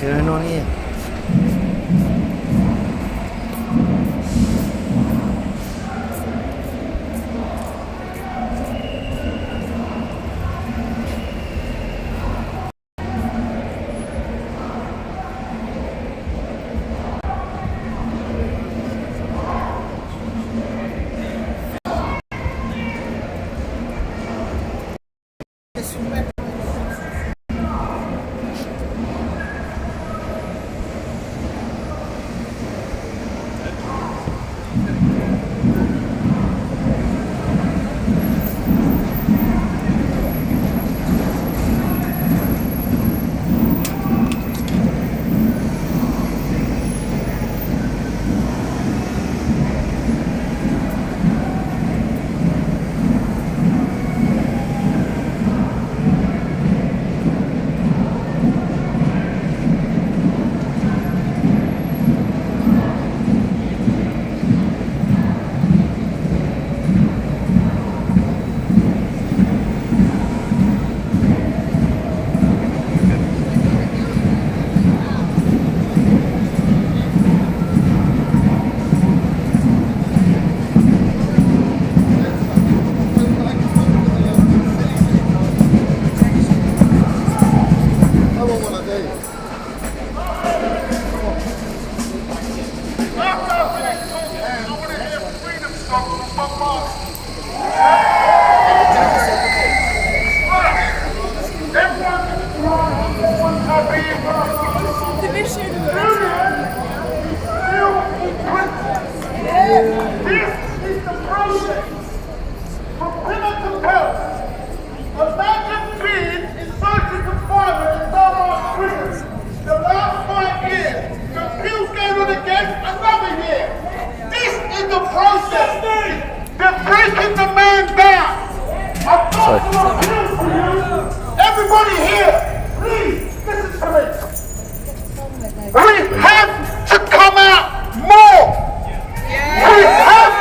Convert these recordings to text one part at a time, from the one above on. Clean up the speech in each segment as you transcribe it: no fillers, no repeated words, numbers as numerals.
going on here? Everybody here, please listen to me. We have to come out more. We have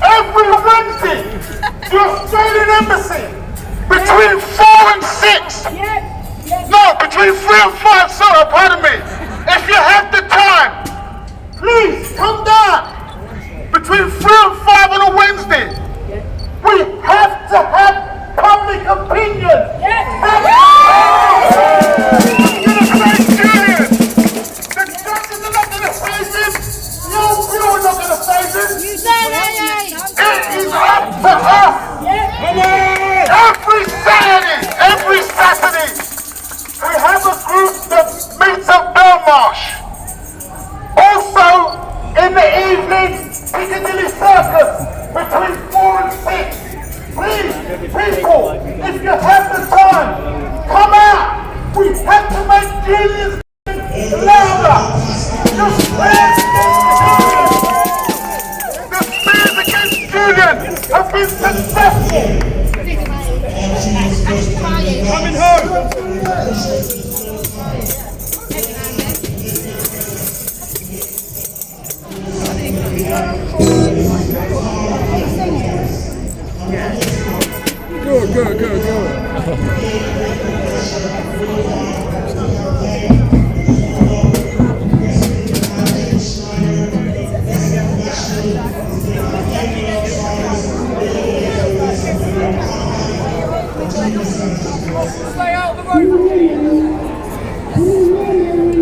every Wednesday the Australian Embassy between 4 and 6. No, between 3 and 5. Sorry, pardon me. If you have the time, please come down between 3 and 5 on a Wednesday. We have to have public opinion. Julian. The judges are not going to save this. You're not going to save this. It is up to us. Every Saturday, we have a group that meets at Belmarsh. Also, in the evening, Piccadilly Circus between 4 and 6. Please, people, if you have the time, come out. We have to make Julian's louder. The smears against Julian have been successful. Coming home. Go.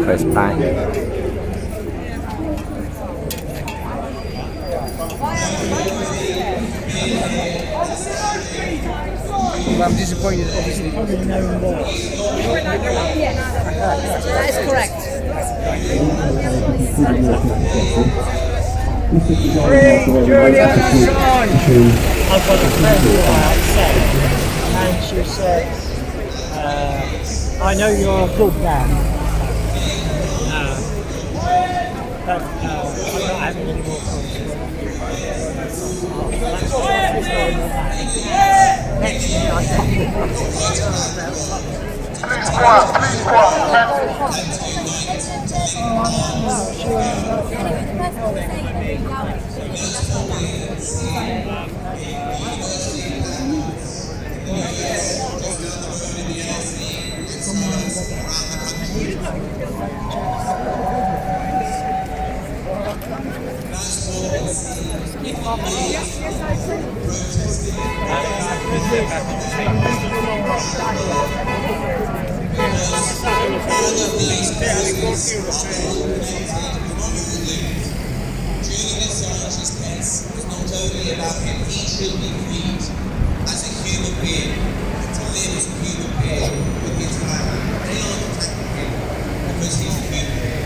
Press back. Well, I'm disappointed, obviously. That is correct. Free Julian Assange! I've got a friend who I upset, and she says, I know you're a good man. But I'm not having any more conversations. Please quiet. Julian Assange's case is not only about him, he should be freed as a human being, to live as a human being with his family. They aren't attacking him because he's a human being.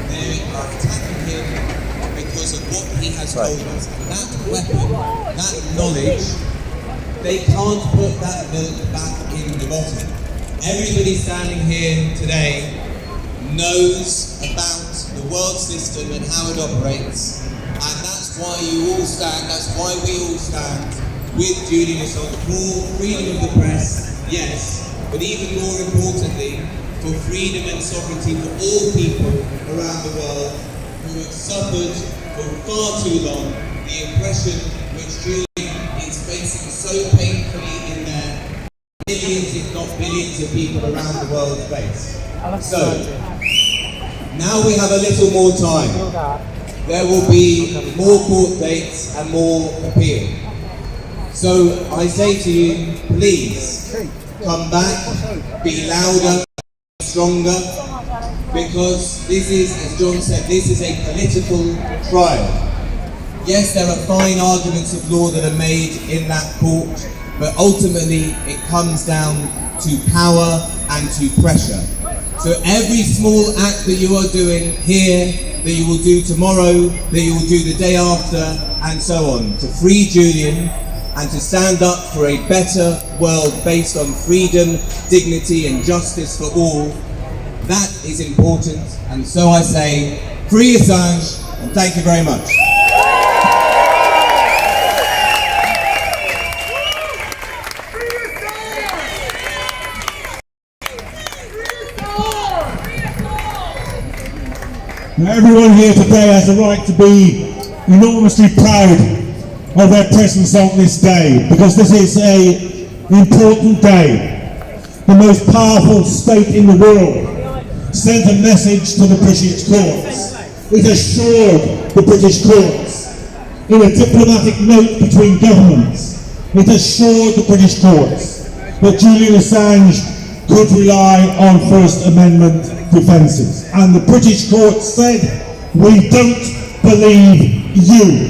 They are attacking him because of what he has told us. And that weapon, that knowledge, they can't put that milk back in the bottle. Everybody standing here today knows about the world system and how it operates, and that's why you all stand, that's why we all stand with Julian Assange for freedom of the press, yes, but even more importantly, for freedom and sovereignty for all people around the world who have suffered for far too long the oppression which Julian is facing so painfully in their millions, if not billions of people around the world face. So, now we have a little more time. There will be more court dates and more appeal. So I say to you, please come back, be louder, stronger, because this is, as John said, this is a political trial. Yes, there are fine arguments of law that are made in that court, but ultimately it comes down to power and to pressure. So every small act that you are doing here, that you will do tomorrow, that you will do the day after, and so on, to free Julian and to stand up for a better world based on freedom, dignity and justice for all, that is important. And so I say, free Assange, and thank you very much. Now, everyone here today has the right to be enormously proud of their presence on this day, because this is an important day. The most powerful state in the world sent a message to the British courts. It assured the British courts, in a diplomatic note between governments, it assured the British courts that Julian Assange could rely on First Amendment defences. And the British court said, we don't believe you.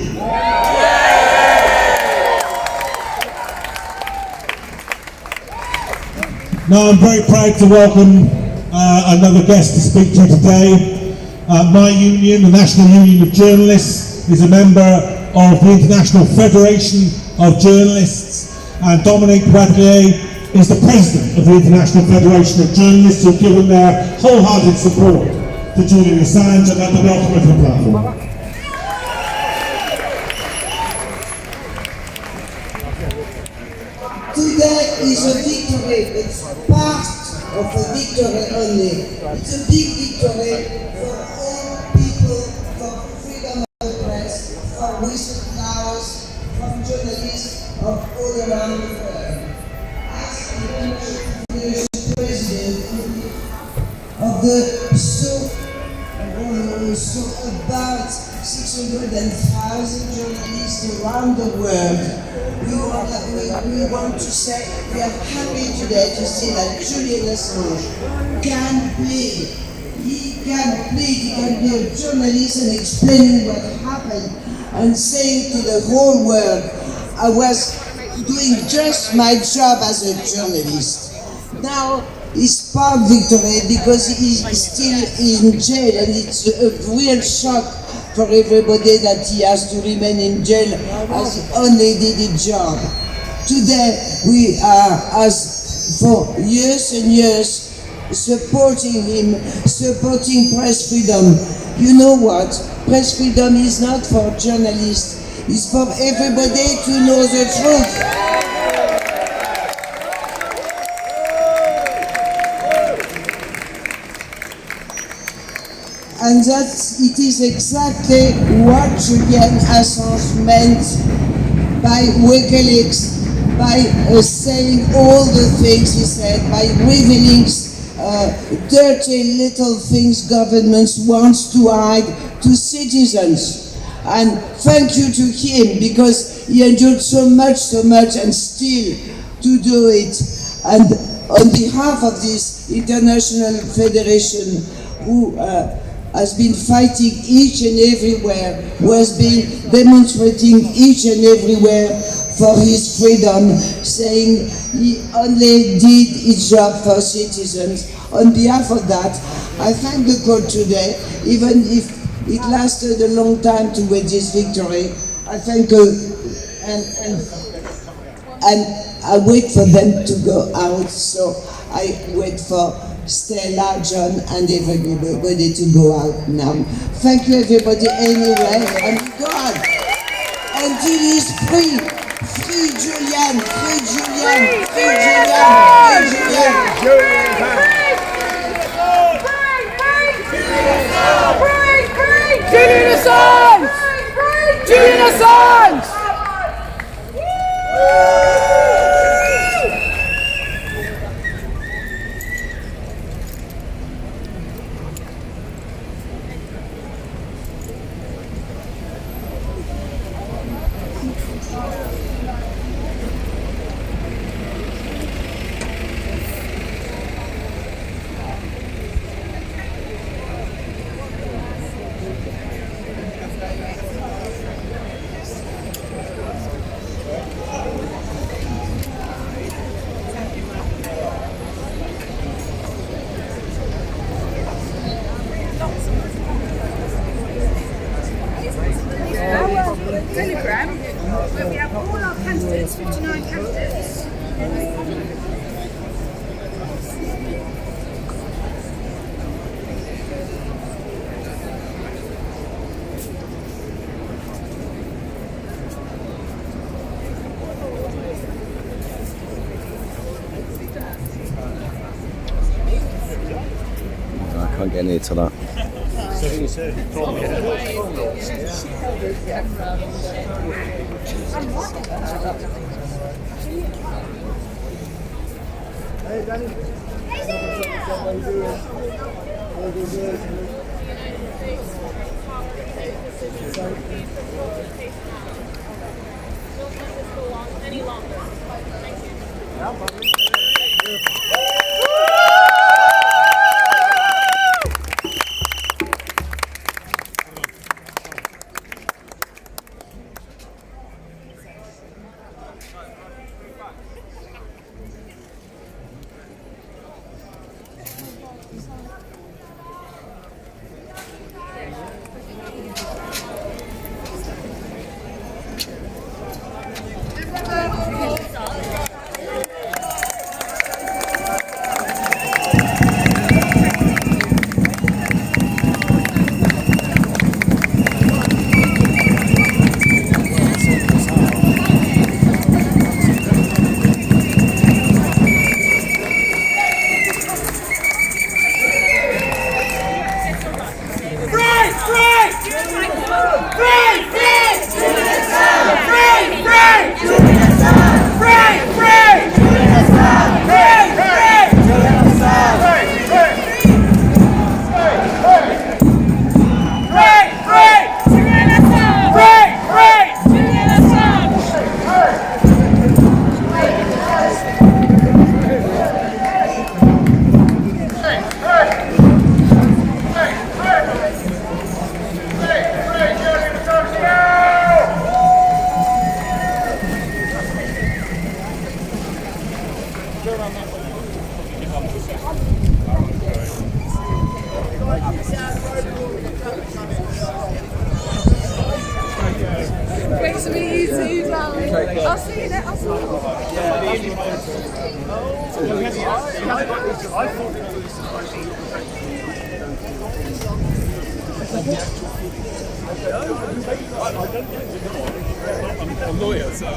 Now I'm very proud to welcome another guest to speak to you today. My union, the National Union of Journalists, is a member of the International Federation of Journalists, and Dominique Poitier is the president of the International Federation of Journalists, who have given their wholehearted support to Julian Assange, and at the welcome of the platform. Today is a victory. It's part of a victory only. It's a big victory for all people, for freedom of the press, for whistleblowers, for journalists of all around the world. As the president of the so about 600,000 journalists around the world, we want to say we are happy today to see that Julian Assange can plead. He can plead, he can be a journalist and explaining what happened and saying to the whole world, I was doing just my job as a journalist. Now it's part victory because he's still in jail, and it's a real shock for everybody that he has to remain in jail as he only did his job. Today we are, as for years and years, supporting him, supporting press freedom. You know what? Press freedom is not for journalists, it's for everybody to know the truth. And it is exactly what Julian Assange meant by WikiLeaks, by saying all the things he said, by revealing dirty little things governments wants to hide to citizens. And thank you to him, because he endured so much, and still to do it. And on behalf of this international federation, who has been fighting each and everywhere, who has been demonstrating each and everywhere for his freedom, saying he only did his job for citizens. On behalf of that, I thank the court today, even if it lasted a long time to win this victory. I thank you, and I wait for them to go out, so I wait for Stella, John, and everybody to go out now. Thank you, everybody, anyway, and God, until he's free. Free Julian, free Julian, free Julian, free Julian. Julian Assange! Julian Assange! Telegram, where we have all our candidates, 59 candidates. I can't get near to that. Any longer. Great to meet you too, darling. I'll see you next. I'm a lawyer, so...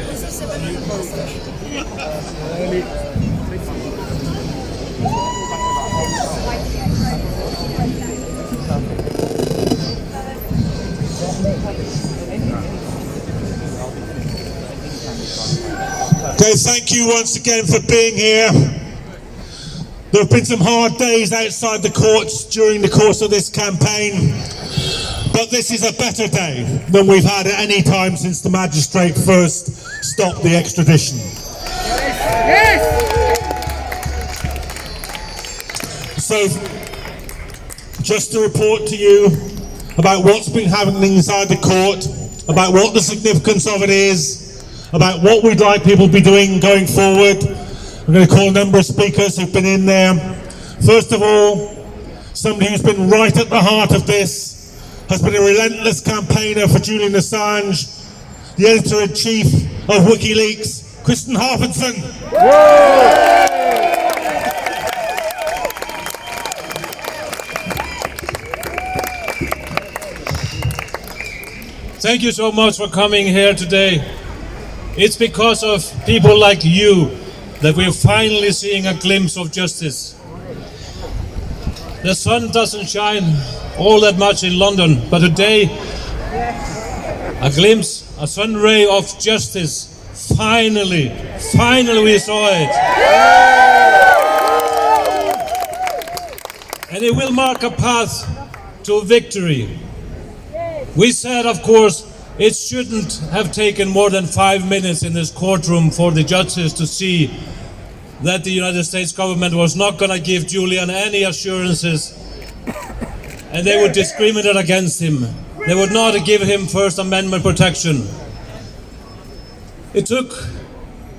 This is thank you once again for being here. There have been some hard days outside the courts during the course of this campaign, but this is a better day than we've had at any time since the magistrate first stopped the extradition. So, just to report to you about what's been happening inside the court, about what the significance of it is, about what we'd like people to be doing going forward. I'm going to call a number of speakers who've been in there. First of all, somebody who's been right at the heart of this, has been a relentless campaigner for Julian Assange, the editor-in-chief of WikiLeaks, Kristen Harpenson. Thank you so much for coming here today. It's because of people like you that we're finally seeing a glimpse of justice. The sun doesn't shine all that much in London, but today a glimpse, a sun ray of justice. Finally we saw it. And it will mark a path to victory. We said, of course, it shouldn't have taken more than 5 minutes in this courtroom for the judges to see that the United States government was not going to give Julian any assurances, and they would discriminate against him. They would not give him First Amendment protection. It took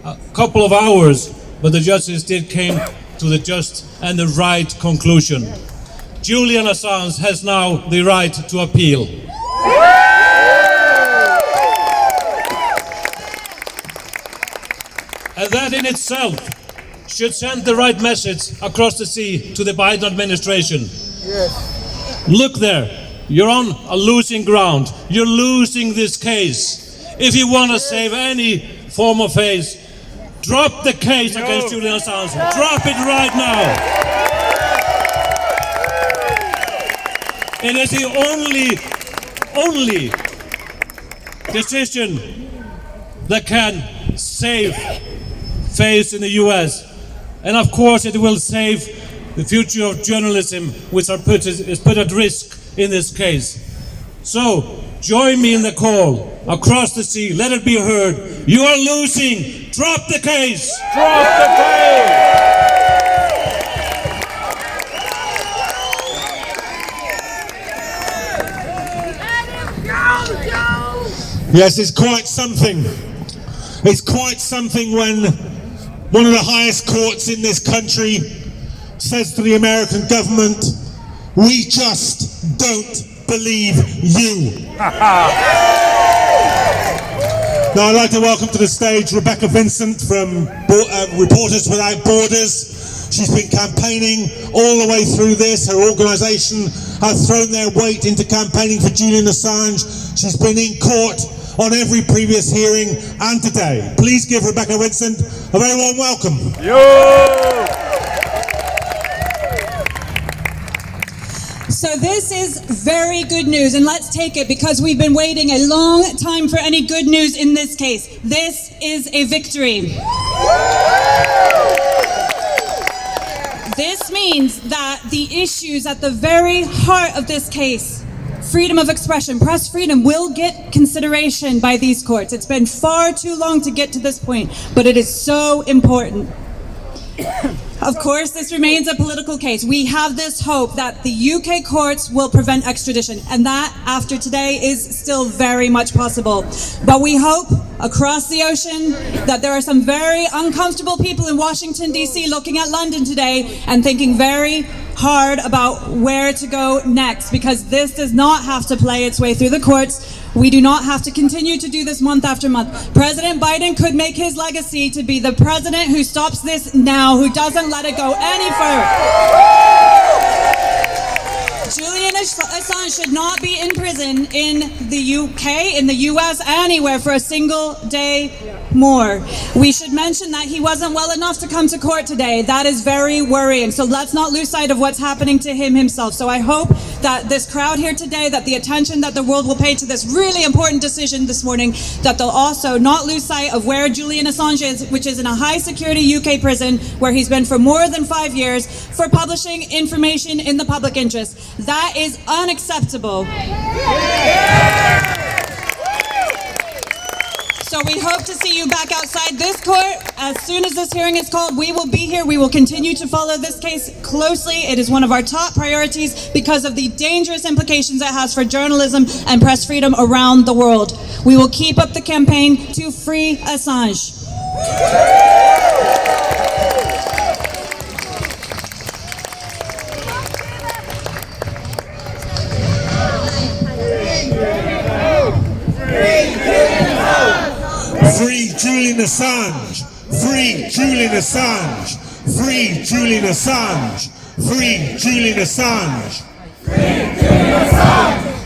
a couple of hours, but the judges did came to the just and the right conclusion. Julian Assange has now the right to appeal. And that in itself should send the right message across the sea to the Biden administration. Yes. Look there, you're on a losing ground. You're losing this case. If you want to save any form of face, drop the case against Julian Assange. Drop it right now. It is the only decision that can save face in the US. And of course it will save the future of journalism, which is put at risk in this case. So, join me in the call across the sea. Let it be heard. You are losing. Drop the case. Drop the case. Yes, it's quite something. It's quite something when one of the highest courts in this country says to the American government, "We just don't believe you." Now I'd like to welcome to the stage Rebecca Vincent from Reporters Without Borders. She's been campaigning all the way through this. Her organisation has thrown their weight into campaigning for Julian Assange. She's been in court on every previous hearing and today. Please give Rebecca Vincent a very warm welcome. So this is very good news, and let's take it because we've been waiting a long time for any good news in this case. This is a victory. This means that the issues at the very heart of this case, freedom of expression, press freedom, will get consideration by these courts. It's been far too long to get to this point, but it is so important. Of course, this remains a political case. We have this hope that the UK courts will prevent extradition, and that, after today, is still very much possible. But we hope, across the ocean, that there are some very uncomfortable people in Washington, D.C. looking at London today and thinking very hard about where to go next, because this does not have to play its way through the courts. We do not have to continue to do this month after month. President Biden could make his legacy to be the president who stops this now, who doesn't let it go any further. Julian Assange Assange should not be in prison in the UK, in the US, anywhere for a single day more. We should mention that he wasn't well enough to come to court today. That is very worrying. So let's not lose sight of what's happening to him himself. So I hope that this crowd here today, that the attention that the world will pay to this really important decision this morning, that they'll also not lose sight of where Julian Assange is, which is in a high security UK prison where he's been for more than 5 years for publishing information in the public interest. That is unacceptable. So we hope to see you back outside this court as soon as this hearing is called. We will be here. We will continue to follow this case closely. It is one of our top priorities because of the dangerous implications it has for journalism and press freedom around the world. We will keep up the campaign to free Assange. Free Julian Assange! Free Julian Assange! Free Julian Assange! Free Julian Assange! Free Julian Assange!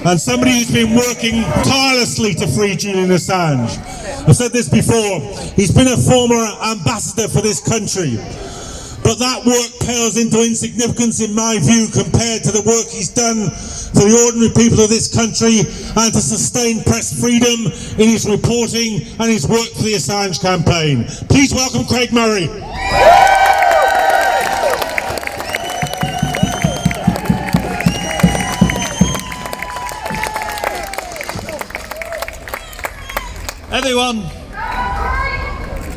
And somebody who's been working tirelessly to free Julian Assange. I've said this before, he's been a former ambassador for this country. But that work pales into insignificance in my view compared to the work he's done for the ordinary people of this country and to sustain press freedom in his reporting and his work for the Assange campaign. Please welcome Craig Murray. Everyone,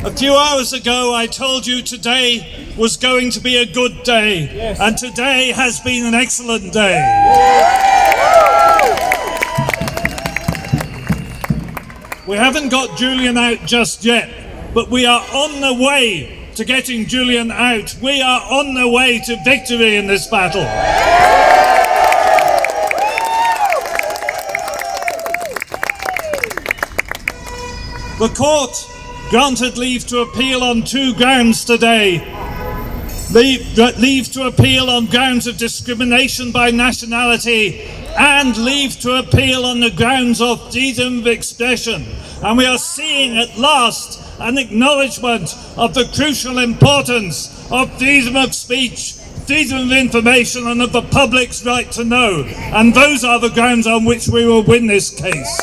a few hours ago I told you today was going to be a good day, yes. And today has been an excellent day. We haven't got Julian out just yet, but we are on the way to getting Julian out. We are on the way to victory in this battle. The court granted leave to appeal on 2 grounds today. Leave to appeal on grounds of discrimination by nationality and leave to appeal on the grounds of freedom of expression. And we are seeing at last an acknowledgement of the crucial importance of freedom of speech, freedom of information and of the public's right to know. And those are the grounds on which we will win this case.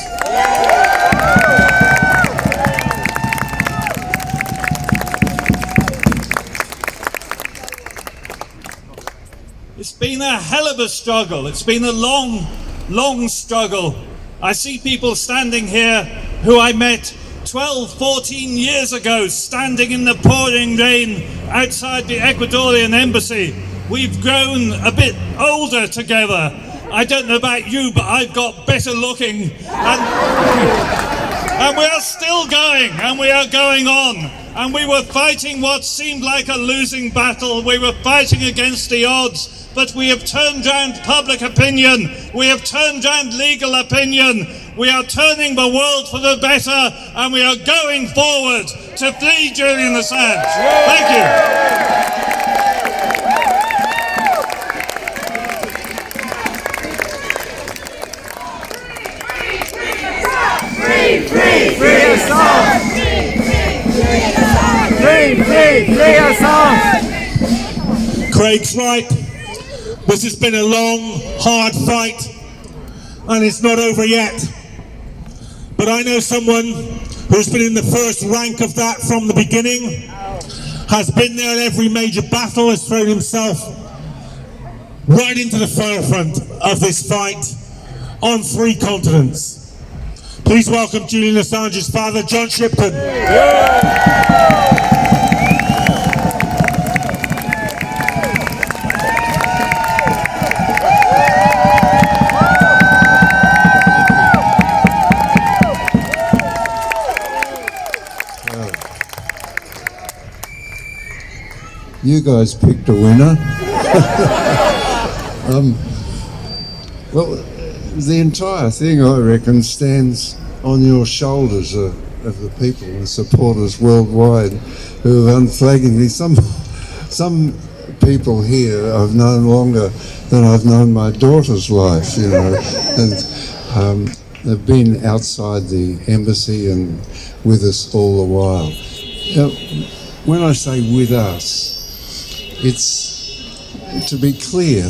It's been a hell of a struggle. It's been a long, long struggle. I see people standing here who I met 12, 14 years ago, standing in the pouring rain outside the Ecuadorian embassy. We've grown a bit older together. I don't know about you, but I've got better looking. And we are still going, and we are going on. And we were fighting what seemed like a losing battle. We were fighting against the odds. But we have turned round public opinion, we have turned round legal opinion, we are turning the world for the better, and we are going forward to free Julian Assange. Thank you. Free Assange! Free Assange! Craig's right. This has been a long, hard fight, and it's not over yet. But I know someone who's been in the first rank of that from the beginning, has been there at every major battle, has thrown himself right into the forefront of this fight on 3 continents. Please welcome Julian Assange's father, John Shipton. You guys picked a winner. Well, the entire thing, I reckon, stands on your shoulders of the people and supporters worldwide who have unflaggingly, some people here I've known longer than I've known my daughter's life, you know, and they've been outside the embassy and with us all the while. Now, when I say with us, it's to be clear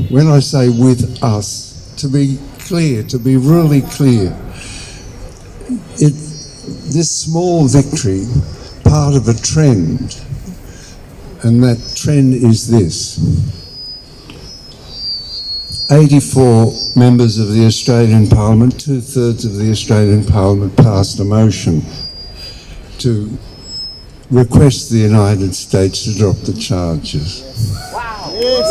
when I say with us, to be clear, to be really clear, this small victory, part of a trend, and that trend is this. 84 members of the Australian Parliament, 2/3 of the Australian Parliament passed a motion to request the United States to drop the charges. Wow. Yes.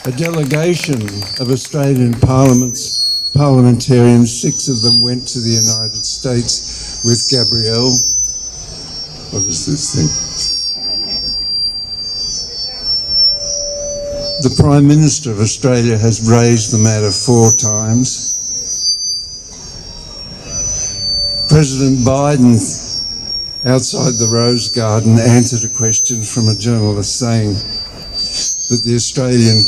A delegation of Australian parliamentarians, 6 of them went to the United States with Gabrielle. What is this thing? The Prime Minister of Australia has raised the matter 4 times. President Biden, outside the Rose Garden, answered a question from a journalist saying that the Australian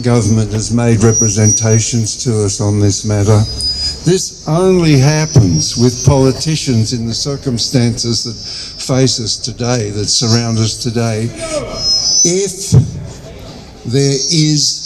government has made representations to us on this matter. This only happens with politicians in the circumstances that face us today, that surround us today, if there is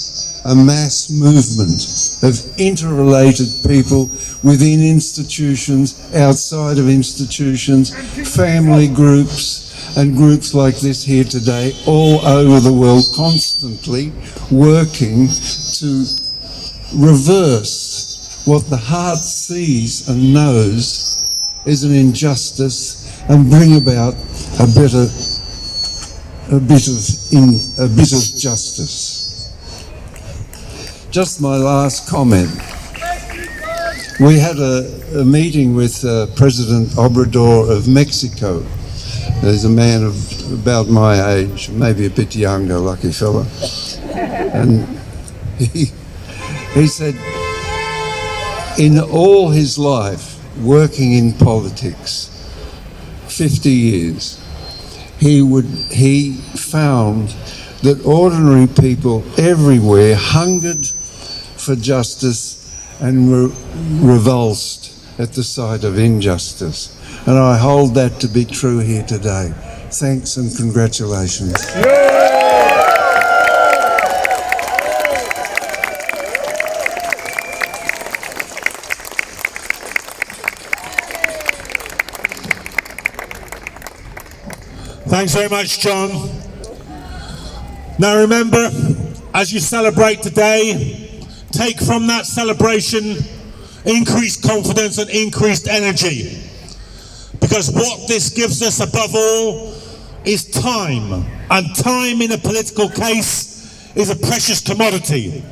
a mass movement of interrelated people within institutions, outside of institutions, family groups, and groups like this here today, all over the world, constantly working to reverse what the heart sees and knows is an injustice and bring about a bit of justice. Just my last comment. We had a meeting with President Obrador of Mexico. There's a man of about my age, maybe a bit younger, lucky fella. And he said, in all his life, working in politics, 50 years, he found that ordinary people everywhere hungered for justice and were revulsed at the sight of injustice. And I hold that to be true here today. Thanks and congratulations. Thanks very much, John. Now remember, as you celebrate today, take from that celebration increased confidence and increased energy. Because what this gives us above all is time. And time in a political case is a precious commodity.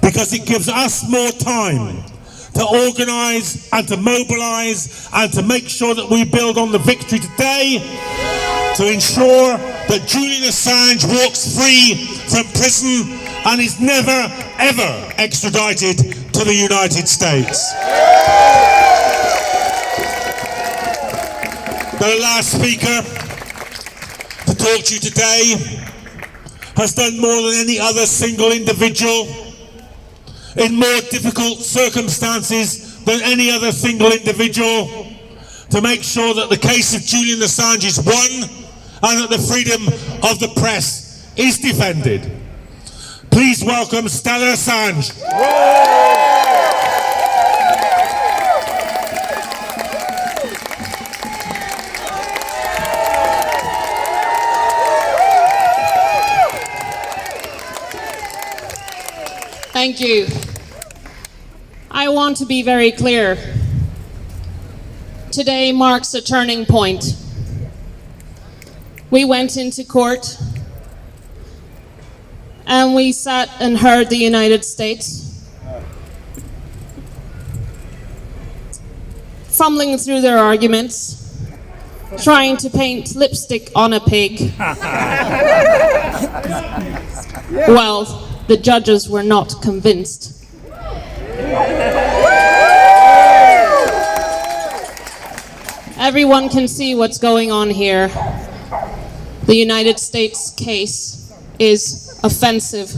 Because it gives us more time to organise and to mobilise and to make sure that we build on the victory today to ensure that Julian Assange walks free from prison and is never, ever extradited to the United States. The last speaker to talk to you today has done more than any other single individual in more difficult circumstances than any other single individual to make sure that the case of Julian Assange is won and that the freedom of the press is defended. Please welcome Stella Assange. Thank you. I want to be very clear. Today marks a turning point. We went into court and we sat and heard the United States fumbling through their arguments, trying to paint lipstick on a pig. Well, the judges were not convinced. Everyone can see what's going on here. The United States case is offensive.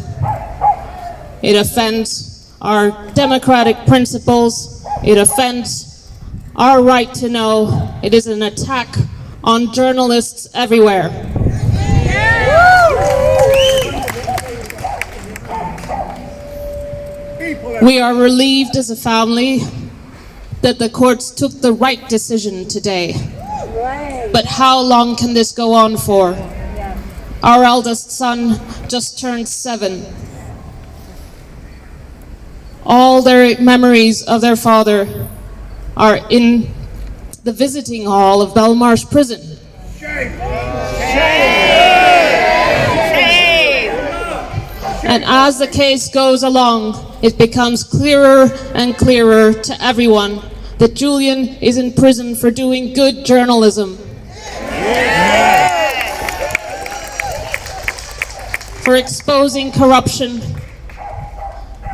It offends our democratic principles. It offends our right to know. It is an attack on journalists everywhere. We are relieved as a family that the courts took the right decision today. But how long can this go on for? Our eldest son just turned 7. All their memories of their father are in the visiting hall of Belmarsh Prison. And as the case goes along, it becomes clearer and clearer to everyone that Julian is in prison for doing good journalism. For exposing corruption,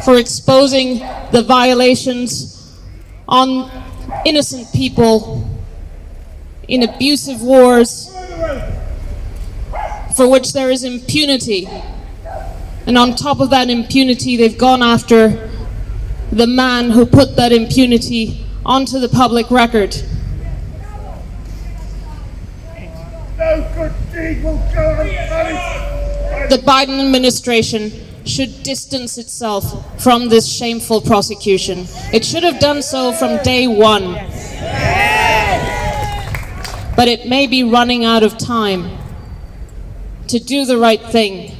for exposing the violations on innocent people in abusive wars, for which there is impunity. And on top of that impunity, they've gone after the man who put that impunity onto the public record. No good deed will go unpunished. The Biden administration should distance itself from this shameful prosecution. It should have done so from day one. But it may be running out of time to do the right thing.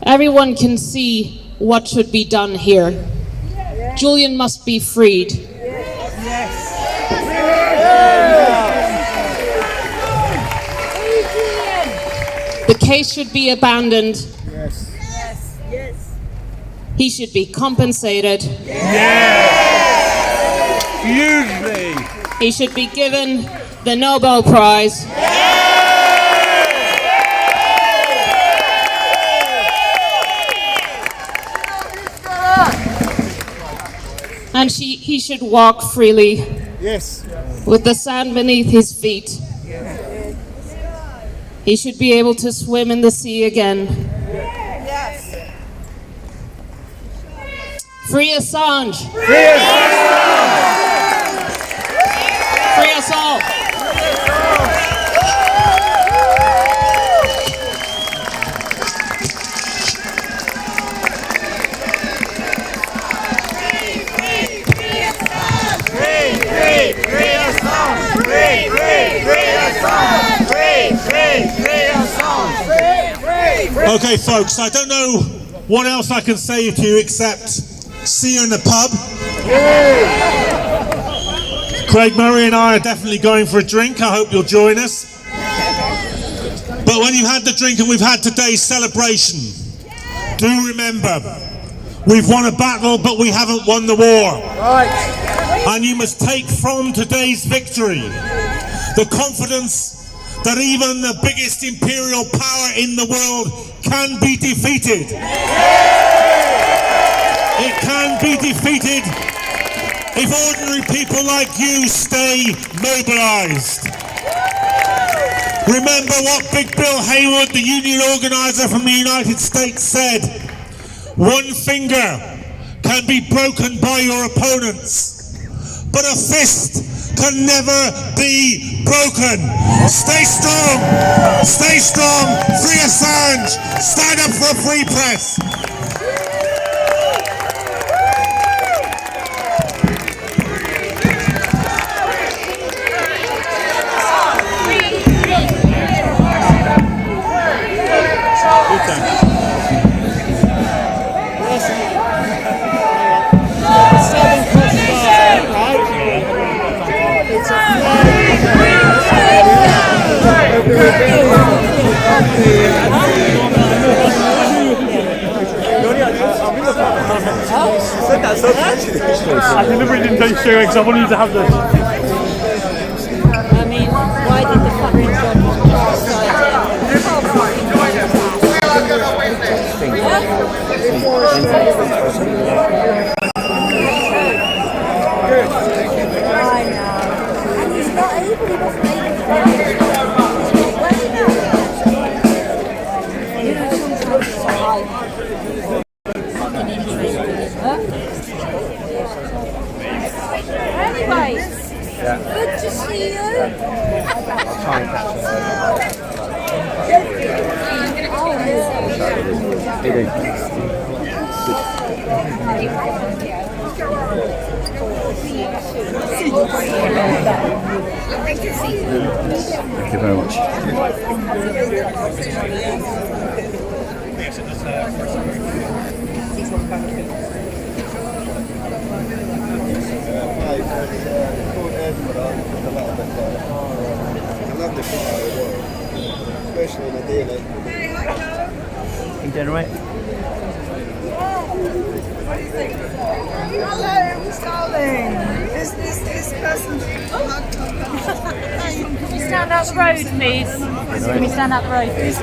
Everyone can see what should be done here. Julian must be freed. The case should be abandoned. He should be compensated. Hugely. He should be given the Nobel Prize. And he should walk freely. Yes. With the sand beneath his feet. He should be able to swim in the sea again. Yes. Free Assange! Free Assange! Free us all! Okay, folks, I don't know what else I can say to you except see you in the pub. Craig Murray and I are definitely going for a drink. I hope you'll join us. But when you've had the drink and we've had today's celebration, do remember, we've won a battle, but we haven't won the war. And you must take from today's victory the confidence that even the biggest imperial power in the world can be defeated. It can be defeated if ordinary people like you stay mobilized. Remember what Big Bill Haywood, the union organizer from the United States, said: one finger can be broken by your opponents, but a fist can never be broken. Stay strong, free Assange, stand up for a free press. I deliberately didn't take straight away because I wanted you to have this. I mean, why did the fucking judge decide Thank you very much. Especially in a day like You doing alright? Hello, darling. Is this person? Can you stand out the road, please? Can you stand out the road, please?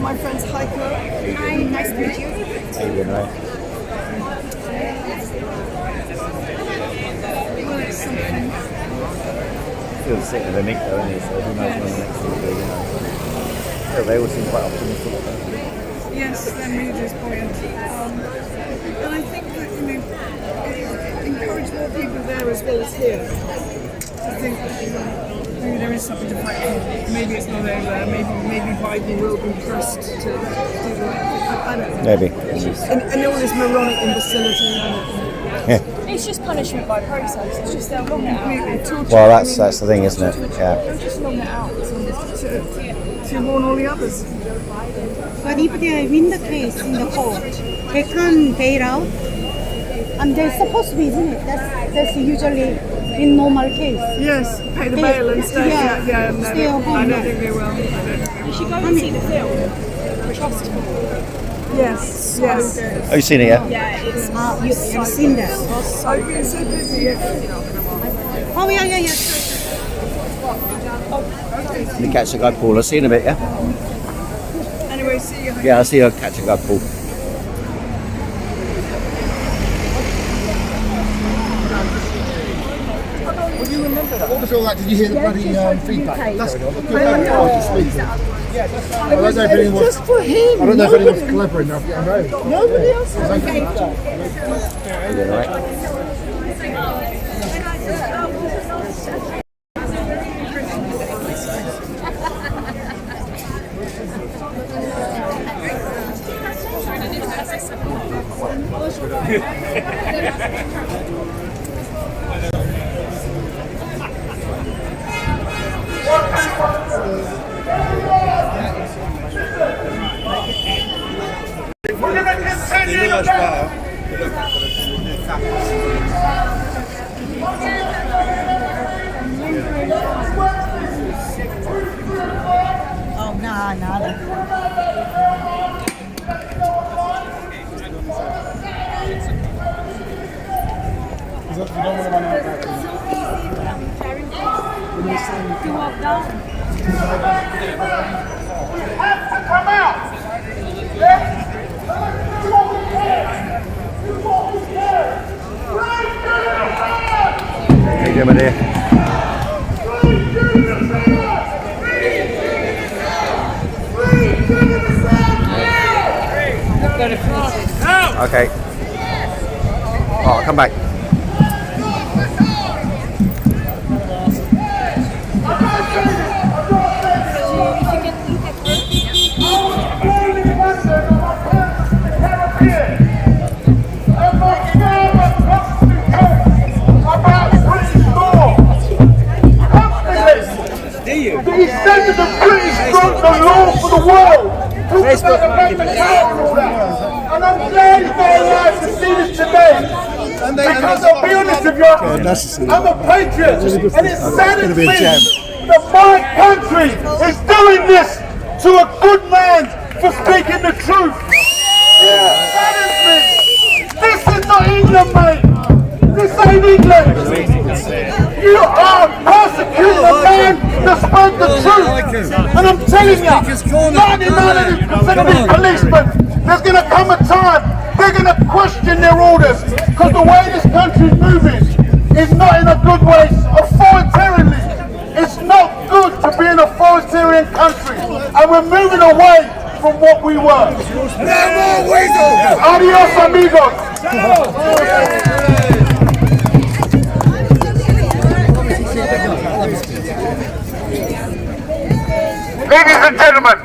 My friend's Heiko. Hi, nice to meet you. How you doing alright? Feels sick of the meat though, isn't it? So who knows when the next thing will be, you know. Yeah, they all seem quite optimistic about it. Yes, their mood is buoyant. And I think that, encourage more people there as well as here. I think maybe there is something to fight for. Maybe it's not over. Maybe Biden will be pressed to do the right thing. I don't know. Maybe. And all this moronic imbecility. Yeah. It's just punishment by process. It's just they'll long it out. Well, that's the thing, isn't it? Yeah. They'll just long it out to warn all the others. But if they win the case in the court, they can bail out. And they're supposed to be, isn't it? That's usually in normal case. Yes, pay the bail and stay. Yeah, no, stay at home. I don't think they will. You should go and see the film. Trust me. Yes. Have you seen it yet? Yeah, it's You've seen that. I've been so busy. Oh, yeah. Can you catch a guy, Paul? I'll see you in a bit, yeah? Anyway, see you. Yeah, I'll see you catch a guy, Paul. What was all that? Did you hear the bloody feedback? That's good. I don't know if anyone was. Just for him. I don't know if anyone's clever enough. I know. Nobody else is okay. You doing alright? We're going to continue the battle. Oh, nada. Have to come out. How you doing, my dear? Okay. Oh, I'll come back. He said that the British broke the law for the world. Talk about the power and all that. And I'm glad he's not alive to see this today. Because I'll be honest with you, I'm a patriot. And it saddens me that my country is doing this to a good man for speaking the truth. It saddens me. This is not England, mate. This ain't England. You are persecuting a man to spread the truth. And I'm telling you, 99% of these policemen, there's going to come a time they're going to question their orders, because the way this country's moving is not in a good way, authoritarianly. It's not good to be an authoritarian country, and we're moving away from what we were. No more weasels! Adios, amigos! Ladies and gentlemen,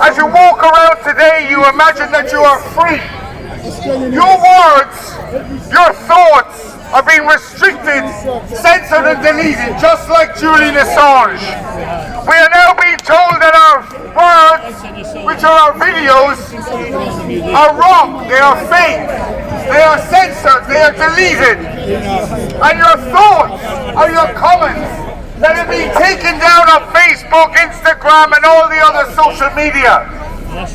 As you walk around today, you imagine that you are free. Your words, your thoughts are being restricted, censored and deleted, just like Julian Assange. We are now being told that our words, which are our videos, are wrong, they are fake, they are censored, they are deleted. And your thoughts are your comments that are being taken down on Facebook, Instagram and all the other social media.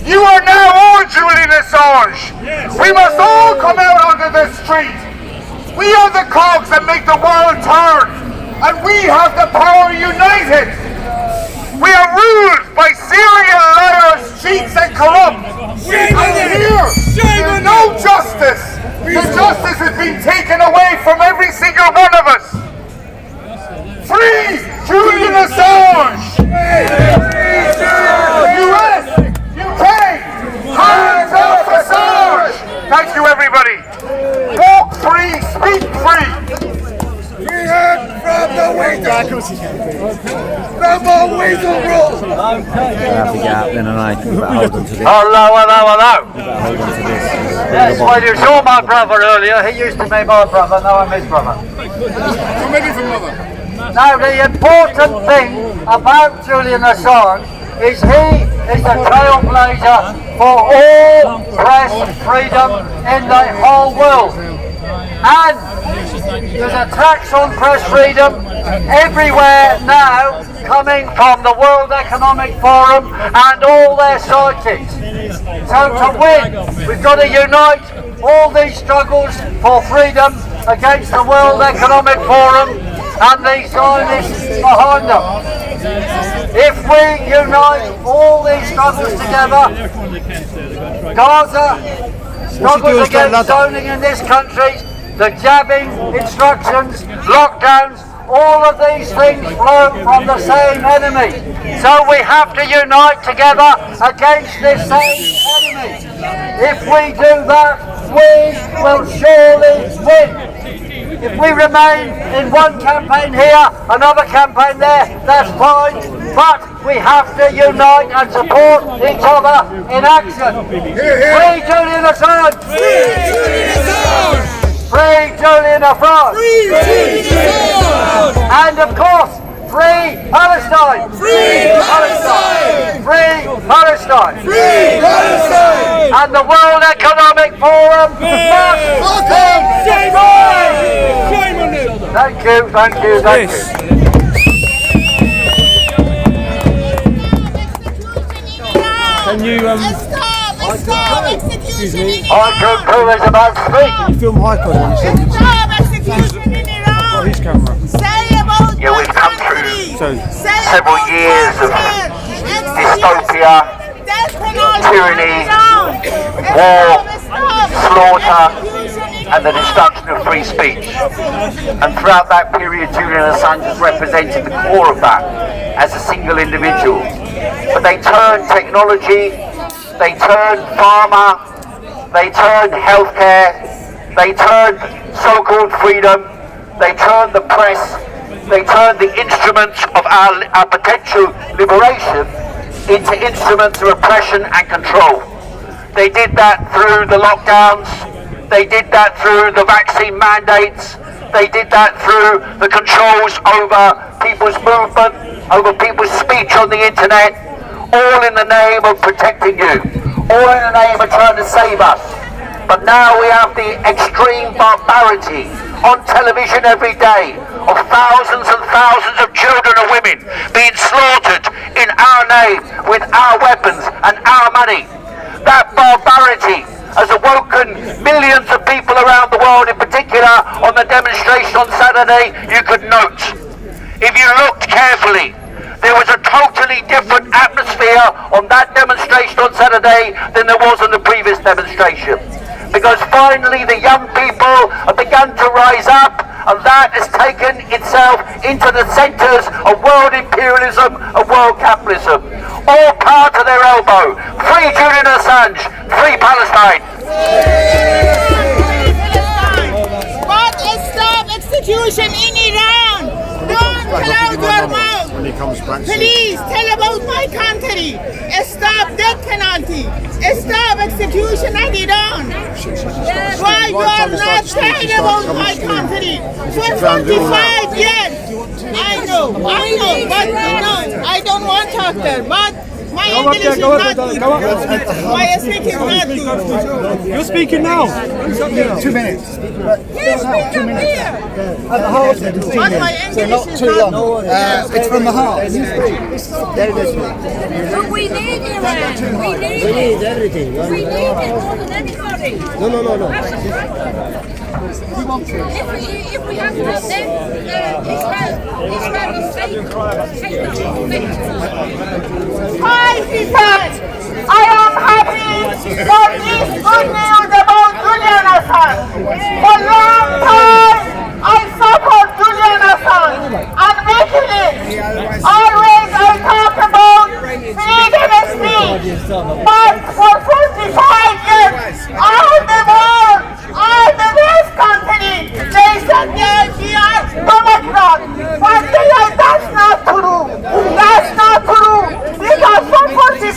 You are now all Julian Assange. We must all come out onto the street. We are the cogs that make the world turn, and we have the power united. We are ruled by serial liars, cheats and corrupt. And here, there's no justice. The justice has been taken away from every single one of us. Free Julian Assange! US, UK, hands off Assange! Thank you, everybody. Walk free, speak free. We heard from the weasel. No more weasel rules. I have to get out then, and I better hold on to this. Hello. Better hold on to this. Yes, well, you saw my brother earlier. He used to be my brother, now I'm his brother. Now, the important thing about Julian Assange is he is a trailblazer for all press freedom in the whole world. And there's attacks on press freedom everywhere now, coming from the World Economic Forum and all their sightings. So to win, we've got to unite all these struggles for freedom against the World Economic Forum and the Zionists behind them. If we unite all these struggles together, Gaza, struggles against zoning in this country, the jabbing, instructions, lockdowns, all of these things flow from the same enemy. So we have to unite together against this same enemy. If we do that, we will surely win. If we remain in one campaign here, another campaign there, that's fine, but we have to unite and support each other in action. Free Julian Assange! Free Julian Assange! Free Julian Assange! Free Julian Assange! And of course, free Palestine! Free Palestine! Free Palestine! Free Palestine! And the World Economic Forum must be destroyed! Thank you. Can you Stop execution in I can prove it's about speak. you film Haikon? Stop execution in Iran! Got his camera. Say about Yeah, we've come through So several years of dystopia, tyranny, war, slaughter, and the destruction of free speech. And throughout that period, Julian Assange has represented the core of that as a single individual. But they turned technology, they turned pharma, they turned healthcare, they turned so-called freedom, they turned the press, they turned the instruments of our potential liberation into instruments of oppression and control. They did that through the lockdowns, they did that through the vaccine mandates, they did that through the controls over people's movement, over people's speech on the internet, all in the name of protecting you, all in the name of trying to save us. But now we have the extreme barbarity on television every day of thousands and thousands of children and women being slaughtered in our name with our weapons and our money. That barbarity has awoken millions of people around the world, in particular on the demonstration on Saturday. You could note, if you looked carefully, there was a totally different atmosphere on that demonstration on Saturday than there was on the previous demonstration. Because finally the young people have begun to rise up, and that has taken itself into the centres of world imperialism and world capitalism. All power to their elbow. Free Julian Assange, free Palestine. But stop execution in Iran! Don't close your mouth! Please tell about my country! Stop death penalty. Stop execution in Iran. Why you are not saying about my country? For 45 years. I know, but no, I don't want to talk there. But my English is not good. My speaking is not good. You're speaking now. 2 minutes. Yes, speak up here. At the heart of it, But my English is too not long. good. It's from the heart. But we need Iran. We need everything. We need it more than anybody. No. If we have that, then Israel is fake. Hi, sisters. I am happy for this good news about Julian Assange. For a long time, I support Julian Assange and WikiLeaks. Always I talk about freedom of speech. But for 45 years, all the world, all the West country, they said they are Democrat. But that's not true. That's not true. Because for 45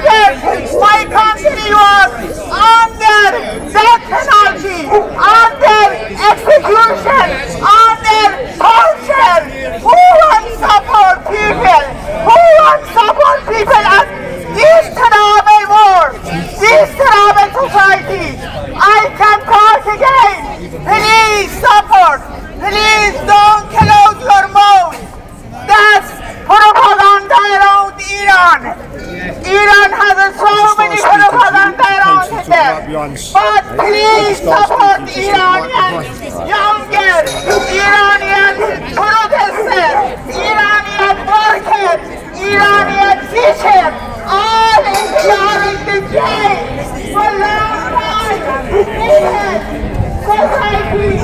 years, my country was under death penalty, under execution, under torture. Who wants to support people? Who wants to support people at this travel war, this travel society? I can talk again. Please support. Please don't close your mouth. That's propaganda around Iran. Iran has so many propaganda around them. But please support Iranian younger, Iranian protesters, Iranian workers, Iranian teachers, all in the jail for a long time. Society,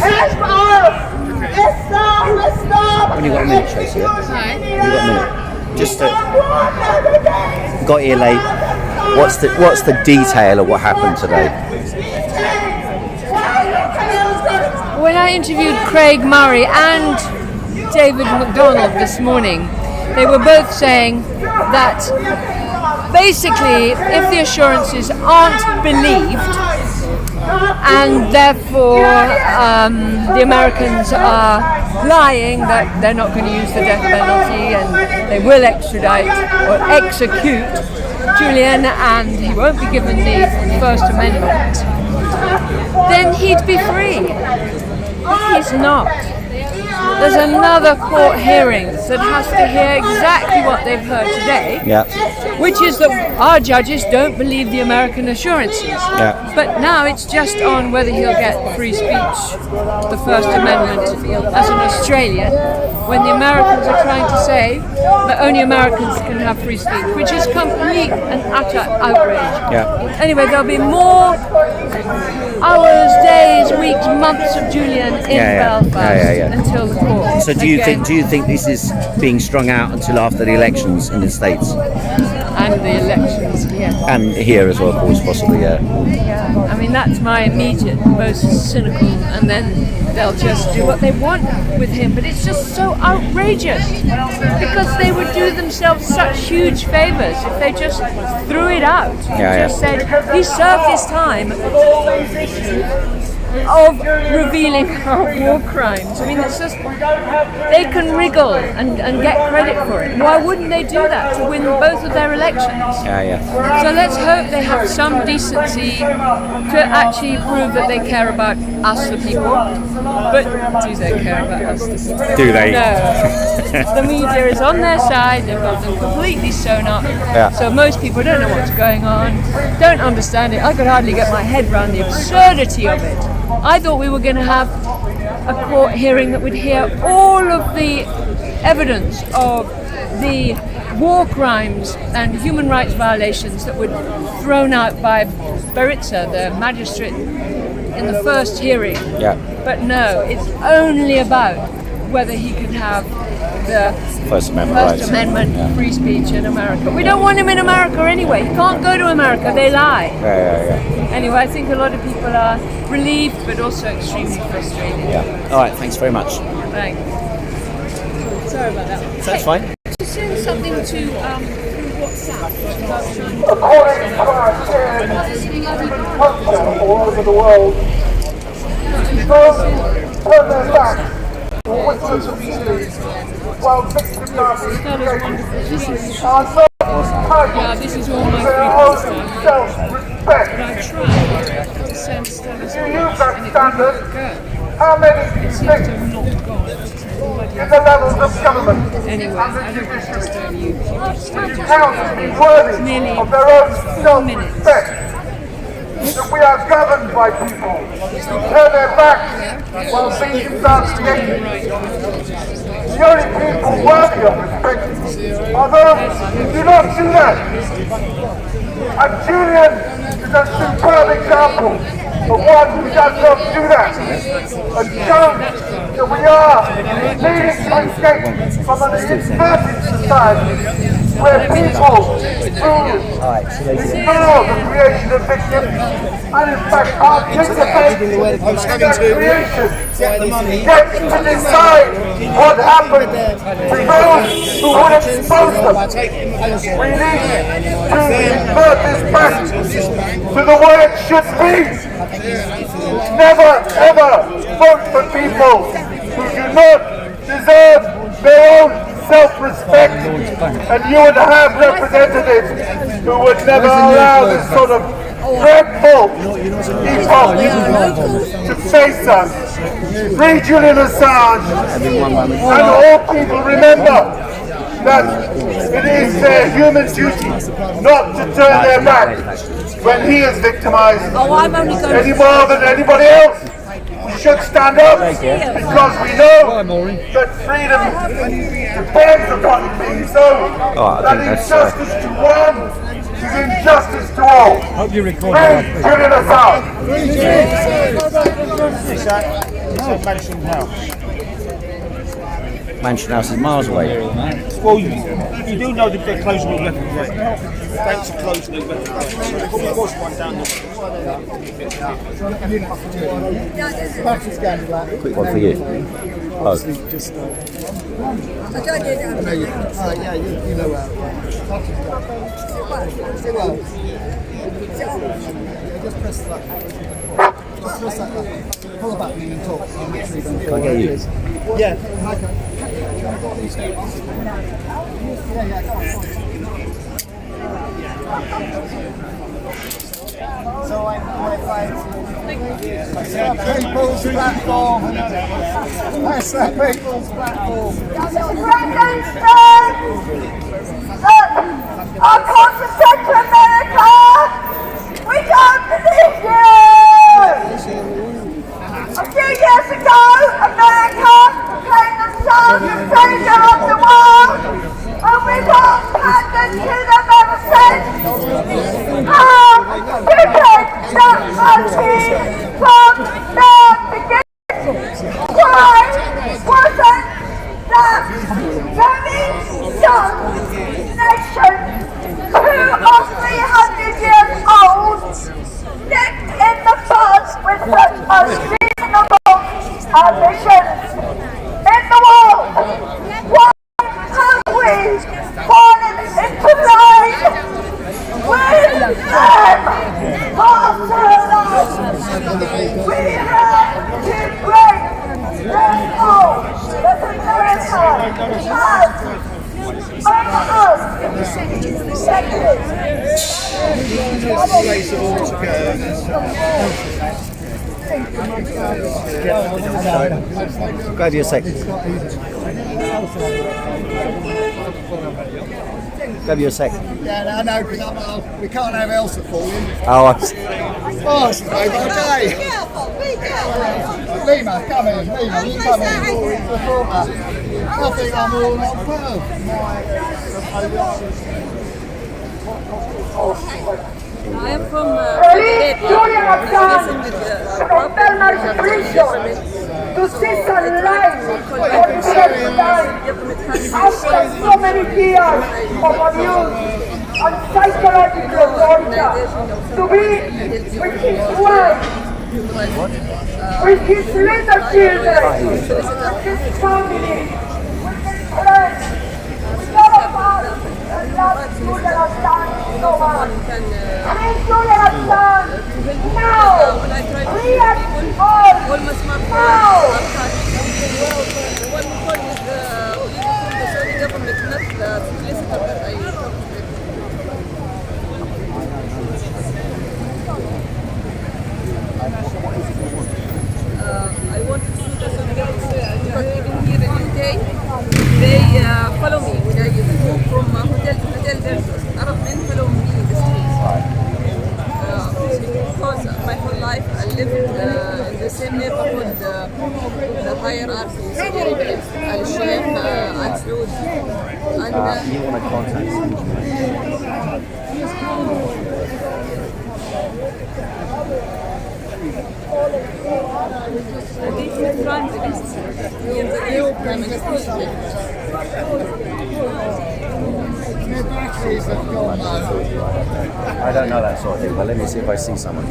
help us. Stop. Only got a minute, Tracy. Yeah? Only got a minute. Just got here late. What's the detail of what happened today? When I interviewed Craig Murray and David McDonald this morning, they were both saying that basically if the assurances aren't believed and therefore the Americans are lying that they're not going to use the death penalty and they will extradite or execute Julian and he won't be given the First Amendment, then he'd be free. But he's not. There's another court hearing that has to hear exactly what they've heard today, which is that our judges don't believe the American assurances. But now it's just on whether he'll get free speech, the First Amendment, as an Australian, when the Americans are trying to say that only Americans can have free speech, which is complete and utter outrage. Anyway, there'll be more hours, days, weeks, months of Julian in Belfast until the court. So do you think this is being strung out until after the elections in the States? And the elections here. And here as well, of course, possibly, Yeah, I mean that's my immediate, most cynical, and then they'll just do what they want with him. But it's just so outrageous because they would do themselves such huge favours if they just threw it out. Just said he served his time of revealing our war crimes. I mean, it's just, they can wriggle and get credit for it. Why wouldn't they do that to win both of their elections? So let's hope they have some decency to actually prove that they care about us, the people. But do they care about us, the people? Do they? No. The media is on their side, they've got them completely sewn up. So most people don't know what's going on, don't understand it. I could hardly get my head around the absurdity of it. I thought we were going to have a court hearing that would hear all of the evidence of the war crimes and human rights violations that were thrown out by Beritza, the magistrate, in the first hearing. But no, it's only about whether he can have the First Amendment, free speech in America. We don't want him in America anyway. He can't go to America, they lie. Anyway, I think a lot of people are relieved but also extremely frustrated. All right, thanks very much. Thanks. Sorry about that. That's fine. To send something to through WhatsApp. According to our shared human culture all over the world, those turn their backs or whistle to pleas while victims are being taken are so entitled to their own self-respect. If you use that standard, how many do you think in the levels of government and the judiciary would you count as being worthy of their own self-respect? That we are governed by people who turn their backs while victims are created. The only people worthy of respect are those who do not do that. And Julian is a superb example of one who does not do that, and shows that we are needing to escape from an inverted society where people ignore the creation of victims and in fact participate in their creation, yet to decide what happened to those who would expose them. We need to invert this back to the way it should be. Never ever vote for people who do not deserve their own self-respect, and you would have representatives who would never allow this sort of dreadful evil to face us. Free Julian Assange, and all people remember that it is their human duty not to turn their back when he is victimized any more than anybody else. We should stand up because we know that freedom depends upon being so. That injustice to one is injustice to all. Hope you record Julian Assange. Mansion House is miles away. Well, you do know that they're closing the weapons, right? Thanks for closing the weapons. Probably was one down there. Quick one for you. Oh. Just press that. Pull the button and talk. Can I get you? Yeah. So I'm qualified to people's platform. That's the people's platform. Look, our culture said to America, we don't believe you! A few years ago, America proclaimed themselves the savior of the world, and we got handed to them ever since. How stupid that must be from the beginning. Why wasn't that very young nation, 200 or 300 years old, nipped in the bud with such unreasonable ambitions in the world? Why have we fallen into line with them after us? We have to break their hold that America has over us. Grab you a sec. Grab you a sec. Yeah, I know, because we can't have Elsa falling. Oh, it's a favourite day. Lima, come in. Lima, you come in. I think I'm all on pearl. I am from Julian Assange from Bernard prison to sit alive after so many years of abuse and psychological torture, to be with his wife, with his little children, with his family, with his friends, with all of us. love Julian Assange so much. Free Julian Assange! Now! Free us all! Now! I wanted to do the solidarity because even here in UK, they follow me when I move from hotel to hotel. There's Arab men follow me in the streets. Because my whole life I lived in the same neighborhood, the hierarchy, Saudi Arabia, Al-Sheikh, Al-Saud. And you want to contact someone? I don't know that sort of thing, but let me see if I see someone.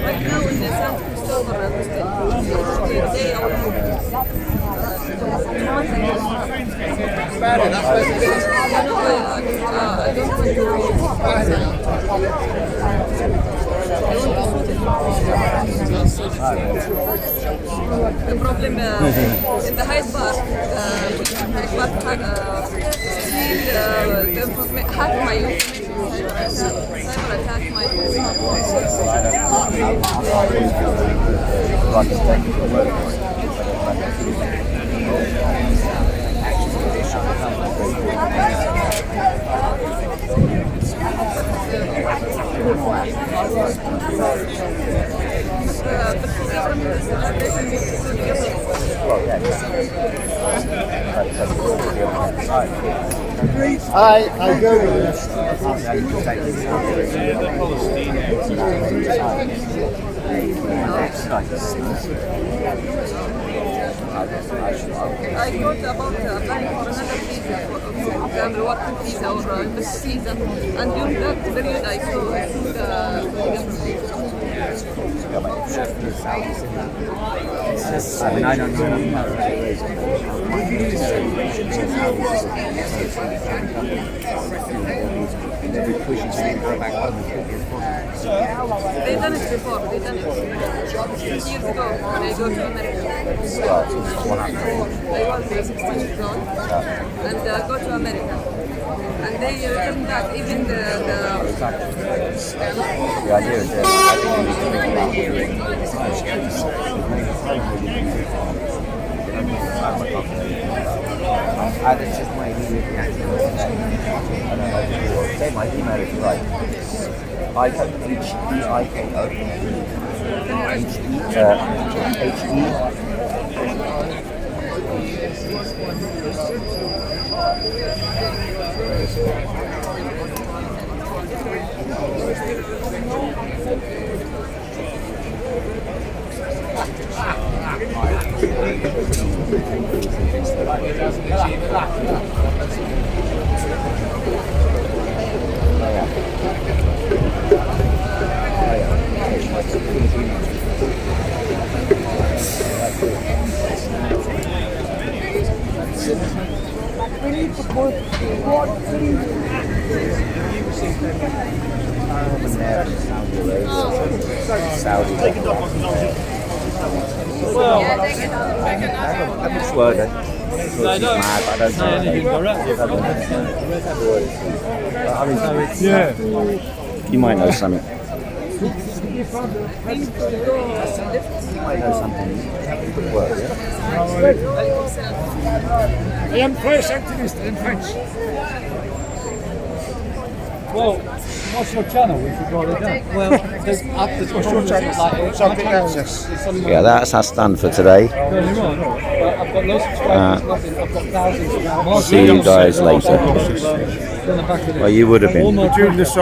right now in the South the problem in the Hyde Park, hack my information, cyber attack my I go with this. I thought about applying for another visa, for example, working visa or embassy visa, and during that period I saw I mean, I don't know. They've done it before, they've done it years ago when I go to America. I was 16 years old and go to America. And they tell me that even the idea is that that's just my immediate reaction. Say my email is right. H-E-I-K-O We need to put what Saudi. Well, I'm sure that I don't say anything direct. Yeah. You might know something. I know something. Work, I am French activist in French. Well, what's your channel? We should write it down. Well, there's What's your channel? Something access. Yeah, that's us done for today. I've got lots of subscribers. I've got thousands of See you guys later. Well, you would have been.